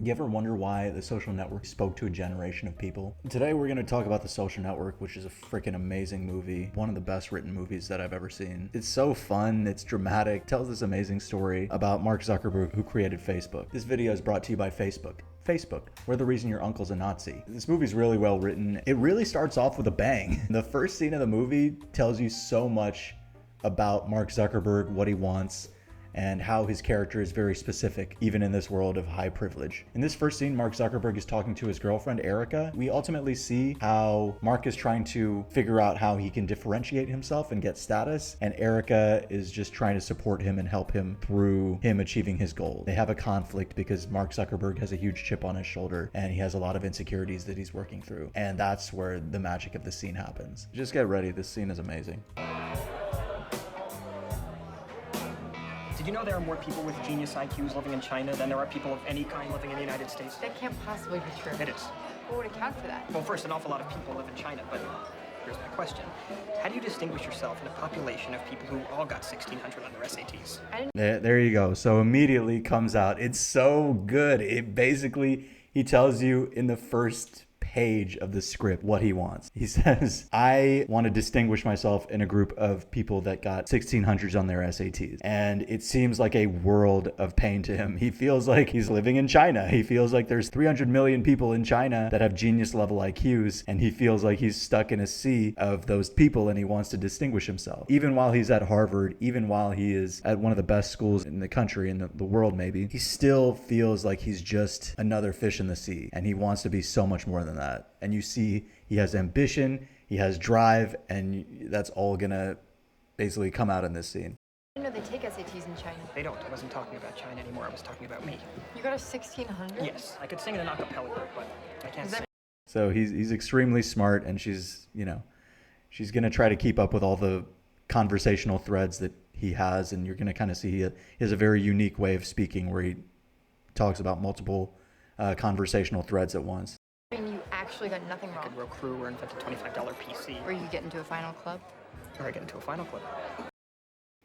You ever wonder why The Social Network spoke to a generation of people? Today we're going to talk about The Social Network, which is a freaking amazing movie. One of the best written movies that I've ever seen. It's so fun, it's dramatic, tells this amazing story about Mark Zuckerberg, who created Facebook. This video is brought to you by Facebook. Facebook, we're the reason your uncle's a Nazi. This movie's really well written. It really starts off with a bang. The first scene of the movie tells you so much about Mark Zuckerberg, what he wants, and how his character is very specific, even in this world of high privilege. In this first scene, Mark Zuckerberg is talking to his girlfriend, Erica. We ultimately see how Mark is trying to figure out how he can differentiate himself and get status, and Erica is just trying to support him and help him through him achieving his goal. They have a conflict because Mark Zuckerberg has a huge chip on his shoulder, and he has a lot of insecurities that he's working through. And that's where the magic of the scene happens. Just get ready, this scene is amazing. Did you know there are more people with genius IQs living in China than there are people of any kind living in the United States? That can't possibly be true. It is. What would account for that? Well, first, an awful lot of people live in China, but here's my question. How do you distinguish yourself in a population of people who all got 1,600 on their SATs? There you go. So immediately comes out. It's so good. It basically, he tells you in the first page of the script what he wants. He says, I want to distinguish myself in a group of people that got 1600s on their SATs. And it seems like a world of pain to him. He feels like he's living in China. He feels like there's 300 million people in China that have genius level IQs, and he feels like he's stuck in a sea of those people, and he wants to distinguish himself. Even while he's at Harvard, even while he is at one of the best schools in the country, in the world maybe, he still feels like he's just another fish in the sea, and he wants to be so much more than that. And you see he has ambition, he has drive, and that's all gonna basically come out in this scene. I didn't know they take SATs in China. They don't. I wasn't talking about China anymore. I was talking about me. You got a 1,600? Yes, I could sing in an a cappella group, but I can't sing. So he's extremely smart, and she's gonna try to keep up with all the conversational threads that he has, and you're gonna kind of see he has a very unique way of speaking where he talks about multiple conversational threads at once. I mean, you actually got nothing wrong. I could row crew or invent a $25 PC. Or you get into a final club. Or I get into a final club.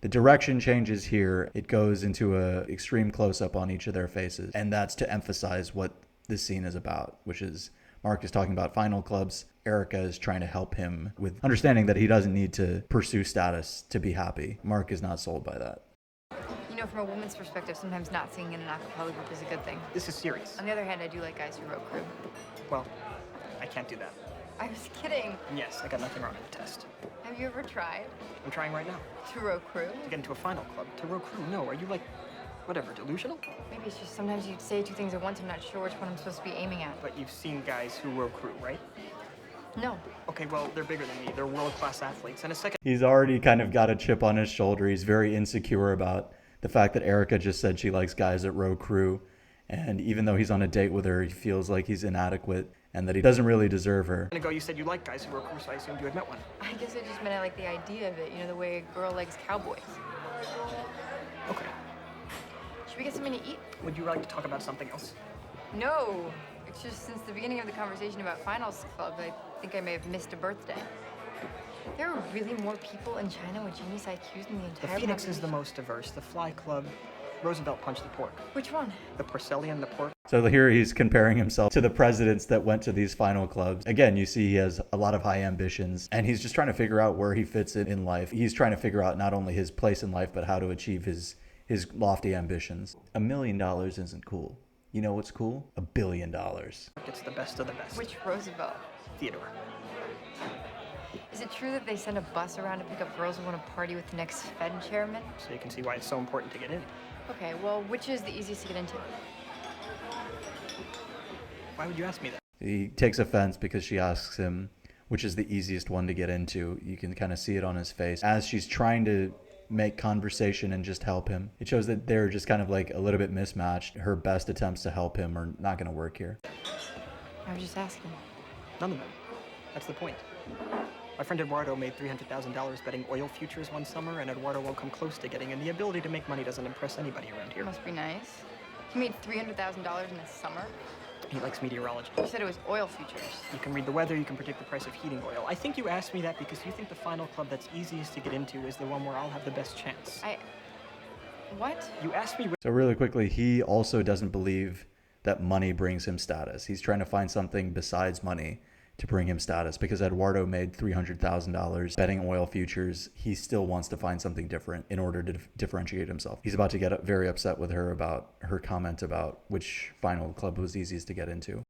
The direction changes here. It goes into a extreme close-up on each of their faces. And that's to emphasize what this scene is about, which is Mark is talking about final clubs. Erica is trying to help him with understanding that he doesn't need to pursue status to be happy. Mark is not sold by that. You know, from a woman's perspective, sometimes not singing in an a cappella group is a good thing. This is serious. On the other hand, I do like guys who row crew. Well, I can't do that. I was kidding. Yes, I got nothing wrong in the test. Have you ever tried I'm trying right now. to row crew? To get into a final club. To row crew. No, are you like, whatever, delusional? Maybe it's just sometimes you say two things at once. I'm not sure which one I'm supposed to be aiming at. But you've seen guys who row crew, right? No. Okay, well, they're bigger than me. They're world-class athletes. And a second... He's already kind of got a chip on his shoulder. He's very insecure about the fact that Erica just said she likes guys that row crew. And even though he's on a date with her, he feels like he's inadequate and that he doesn't really deserve her. A minute ago, you said you like guys who row crew, so I assumed you had met one. I guess I just meant I like the idea of it. You know, the way a girl likes cowboys. Okay. Should we get something to eat? Would you like to talk about something else? No. It's just since the beginning of the conversation about finals club, I think I may have missed a birthday. There are really more people in China with genius IQs than the The entire Phoenix is the population. most diverse. The Fly Club, Roosevelt punched the pork. Which one? The Porcellian, the pork. So here he's comparing himself to the presidents that went to these final clubs. Again, you see he has a lot of high ambitions, and he's just trying to figure out where he fits in life. He's trying to figure out not only his place in life, but how to achieve his lofty ambitions. $1 million isn't cool. You know what's cool? $1 billion. It's the best of the best. Which Roosevelt? Theodore. Is it true that they send a bus around to pick up girls who want to party with the next Fed chairman? So you can see why it's so important to get in. Okay, well, which is the easiest to get into? Why would you ask me that? He takes offense because she asks him which is the easiest one to get into. You can kind of see it on his face as she's trying to make conversation and just help him. It shows that they're just kind of like a little bit mismatched. Her best attempts to help him are not going to work here. I was just asking. None of them. That's the point. My friend Eduardo made $300,000 betting oil futures one summer, and Eduardo won't come close to getting in. The ability to make money doesn't impress anybody around here. Must be nice. He made $300,000 in the summer. He likes meteorology. You said it was oil futures. You can read the weather, you can predict the price of heating oil. I think you asked me that because you think the final club that's easiest to get into is the one where I'll have the best chance. What? You asked me... So really quickly, he also doesn't believe that money brings him status. He's trying to find something besides money to bring him status, because Eduardo made $300,000 betting oil futures. He still wants to find something different in order to differentiate himself. He's about to get very upset with her about her comment about which final club was easiest to get into.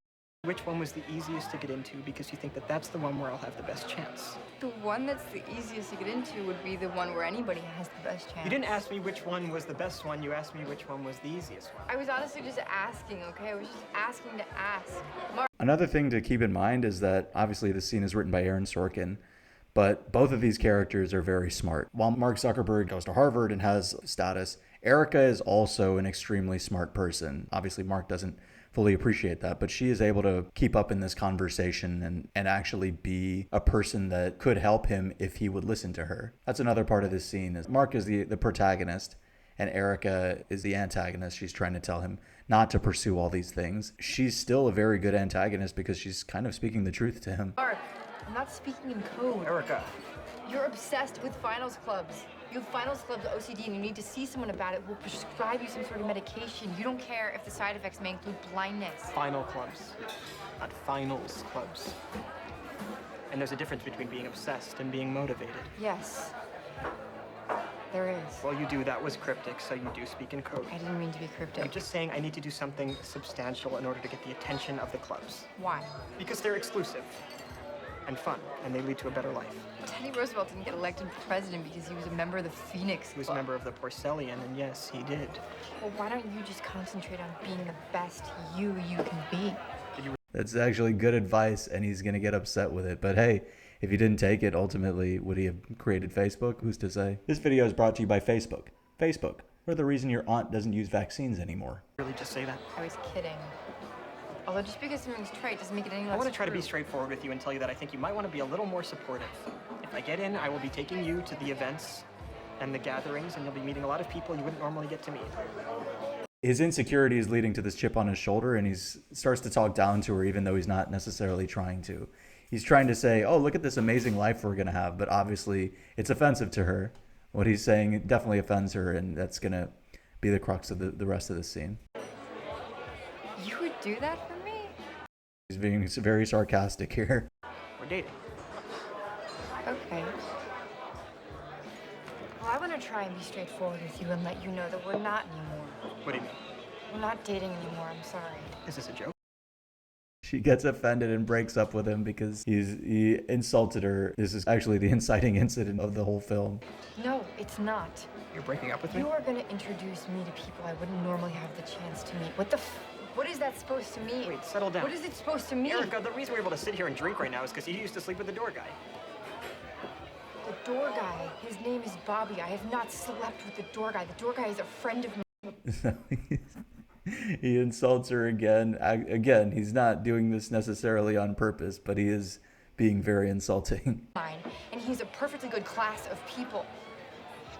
Which one was the easiest to get into because you think that that's the one where I'll have the best chance? The one that's the easiest to get into would be the one where anybody has the best chance. You didn't ask me which one was the best one, you asked me which one was the easiest one. I was honestly just asking, okay? I was just asking to ask. Another thing to keep in mind is that obviously the scene is written by Aaron Sorkin, but both of these characters are very smart. While Mark Zuckerberg goes to Harvard and has status, Erica is also an extremely smart person. Obviously, Mark doesn't fully appreciate that, but she is able to keep up in this conversation and actually be a person that could help him if he would listen to her. That's another part of this scene. Is Mark is the protagonist and Erica is the antagonist. She's trying to tell him not to pursue all these things. She's still a very good antagonist because she's kind of speaking the truth to him. Mark, I'm not speaking in code. Erica. You're obsessed with finals clubs. You have finals clubs OCD and you need to see someone about it who will prescribe you some sort of medication. You don't care if the side effects may include blindness. Final clubs, not finals clubs. And there's a difference between being obsessed and being motivated. Yes, there is. Well, you do. That was cryptic, so you do speak in code. I didn't mean to be cryptic. I'm just saying I need to do something substantial in order to get the attention of the clubs. Why? Because they're exclusive and fun, and they lead to a better life. Teddy Roosevelt didn't get elected president because he was a member of the Phoenix He was a member of the Porcellian, and yes, he did. Well, why don't you just concentrate on being the best you can be? That's actually good advice, and he's going to get upset with it. But hey, if he didn't take it, ultimately, would he have created Facebook? Who's to say? This video is brought to you by Facebook. Facebook, we're the reason your aunt doesn't use vaccines anymore. Really just say that? I was kidding. Although just because something's trite doesn't make it any less I want to try to be true. straightforward with you and tell you that I think you might want to be a little more supportive. If I get in, I will be taking you to the events and the gatherings, and you'll be meeting a lot of people you wouldn't normally get to meet. His insecurity is leading to this chip on his shoulder, and he starts to talk down to her even though he's not necessarily trying to. He's trying to say, oh, look at this amazing life we're going to have, but obviously it's offensive to her. What he's saying definitely offends her, and that's going to be the crux of the rest of the scene. You would do that for me? He's being very sarcastic here. We're dating. Okay. Well, I want to try and be straightforward with you and let you know that we're not anymore. What do you mean? We're not dating anymore, I'm sorry. Is this a joke? She gets offended and breaks up with him because he insulted her. This is actually the inciting incident of the whole film. No, it's not. You're breaking up with me? You are going to introduce me to people I wouldn't normally have the chance to meet. What is that supposed to mean? Wait, settle down. What is it supposed to mean? Erica, the reason we're able to sit here and drink right now is because you used to sleep with the door guy. The door guy, his name is Bobby. I have not slept with the door guy. The door guy is a friend of mine. He insults her again. Again, he's not doing this necessarily on purpose, but he is being very insulting. And he's a perfectly good class of people.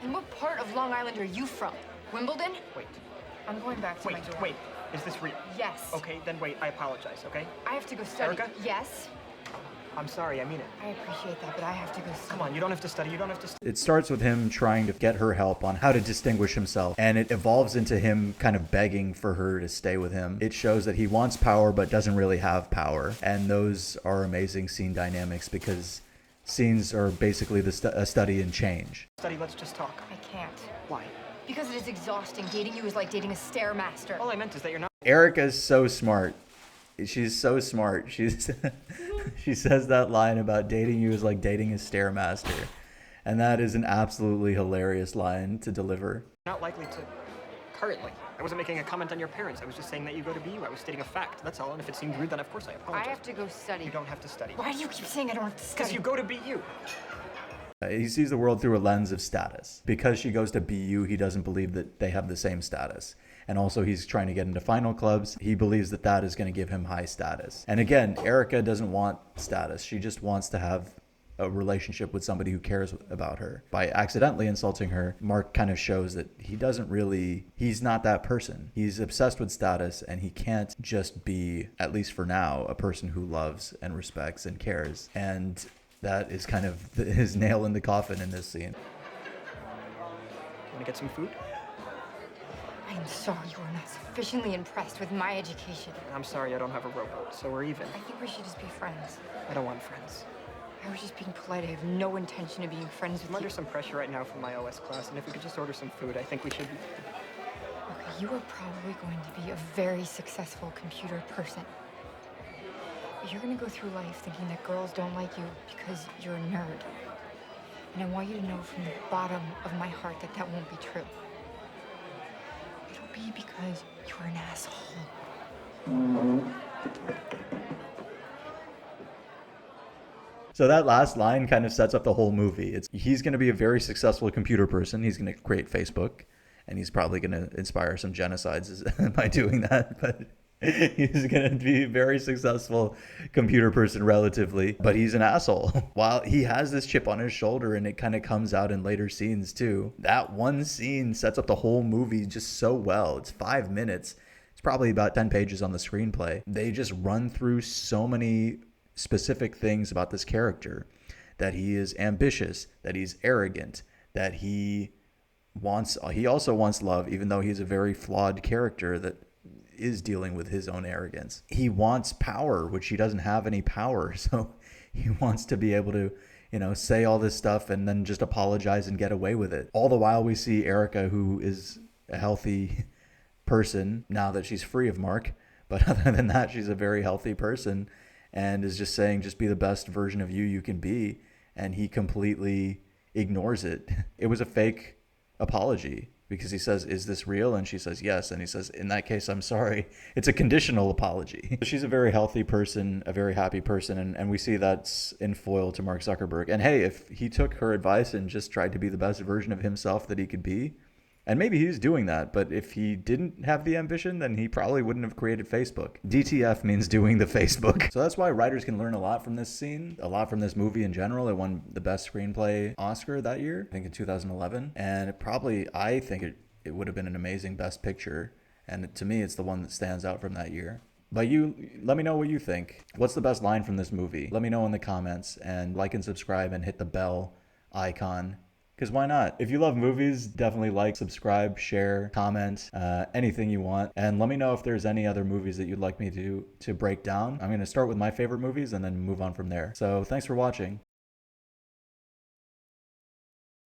And what part of Long Island are you from? Wimbledon? Wait. I'm going back to my dorm. Wait. Is this real? Yes. Okay, then wait. I apologize, okay? I have to go study. Erica? Yes. I'm sorry, I mean it. I appreciate that, but I have to go study. Come on, you don't have to study. You don't have to study. It starts with him trying to get her help on how to distinguish himself, and it evolves into him kind of begging for her to stay with him. It shows that he wants power but doesn't really have power, and those are amazing scene dynamics because scenes are basically a study in change. Study, let's just talk. I can't. Why? Because it is exhausting. Dating you is like dating a stairmaster. All I meant is that you're not. Erica's so smart. She's so smart. She says that line about dating you is like dating a stairmaster. And that is an absolutely hilarious line to deliver. Not likely to. Currently. I wasn't making a comment on your parents. I was just saying that you go to BU. I was stating a fact. That's all. And if it seemed rude, then of course I apologize. I have to go study. You don't have to study. Why do you keep saying I don't have to study? Because you go to BU. He sees the world through a lens of status. Because she goes to BU, he doesn't believe that they have the same status. And also he's trying to get into final clubs. He believes that that is going to give him high status. And again, Erica doesn't want status. She just wants to have a relationship with somebody who cares about her. By accidentally insulting her, Mark kind of shows that he's not that person. He's obsessed with status, and he can't just be, at least for now, a person who loves and respects and cares. And that is kind of his nail in the coffin in this scene. Want to get some food? I am sorry you are not sufficiently impressed with my education. I'm sorry I don't have a rowboat, so we're even. I think we should just be friends. I don't want friends. I was just being polite. I have no intention of being friends with I'm under you. some pressure right now from my OS class, and if we could just order some food, I think we should be. Okay, you are probably going to be a very successful computer person. But you're going to go through life thinking that girls don't like you because you're a nerd. And I want you to know from the bottom of my heart that that won't be true. It'll be because you're an asshole. So that last line kind of sets up the whole movie. He's going to be a very successful computer person. He's going to create Facebook, and he's probably going to inspire some genocides by doing that. But he's going to be a very successful computer person relatively, but he's an asshole. While he has this chip on his shoulder, and it kind of comes out in later scenes too. That one scene sets up the whole movie just so well. It's 5 minutes. It's probably about 10 pages on the screenplay. They just run through so many specific things about this character, that he is ambitious, that he's arrogant, that he also wants love, even though he's a very flawed character that is dealing with his own arrogance. He wants power, which he doesn't have any power. So he wants to be able to, say all this stuff and then just apologize and get away with it. All the while we see Erica, who is a healthy person now that she's free of Mark. But other than that, she's a very healthy person and is just saying, just be the best version of you can be. And he completely ignores it. It was a fake apology because he says, is this real? And she says, yes. And he says, in that case, I'm sorry. It's a conditional apology. She's a very healthy person, a very happy person. And we see that's in foil to Mark Zuckerberg. And hey, if he took her advice and just tried to be the best version of himself that he could be, and maybe he's doing that, but if he didn't have the ambition, then he probably wouldn't have created Facebook. DTF means doing the Facebook. So that's why writers can learn a lot from this scene, a lot from this movie in general. It won the Best Screenplay Oscar that year, I think in 2011. And I think it would have been an amazing Best Picture. And to me, it's the one that stands out from that year. But let me know what you think. What's the best line from this movie? Let me know in the comments, and like and subscribe and hit the bell icon. Because why not? If you love movies, definitely like, subscribe, share, comment, anything you want. And let me know if there's any other movies that you'd like me to break down. I'm going to start with my favorite movies and then move on from there. So thanks for watching.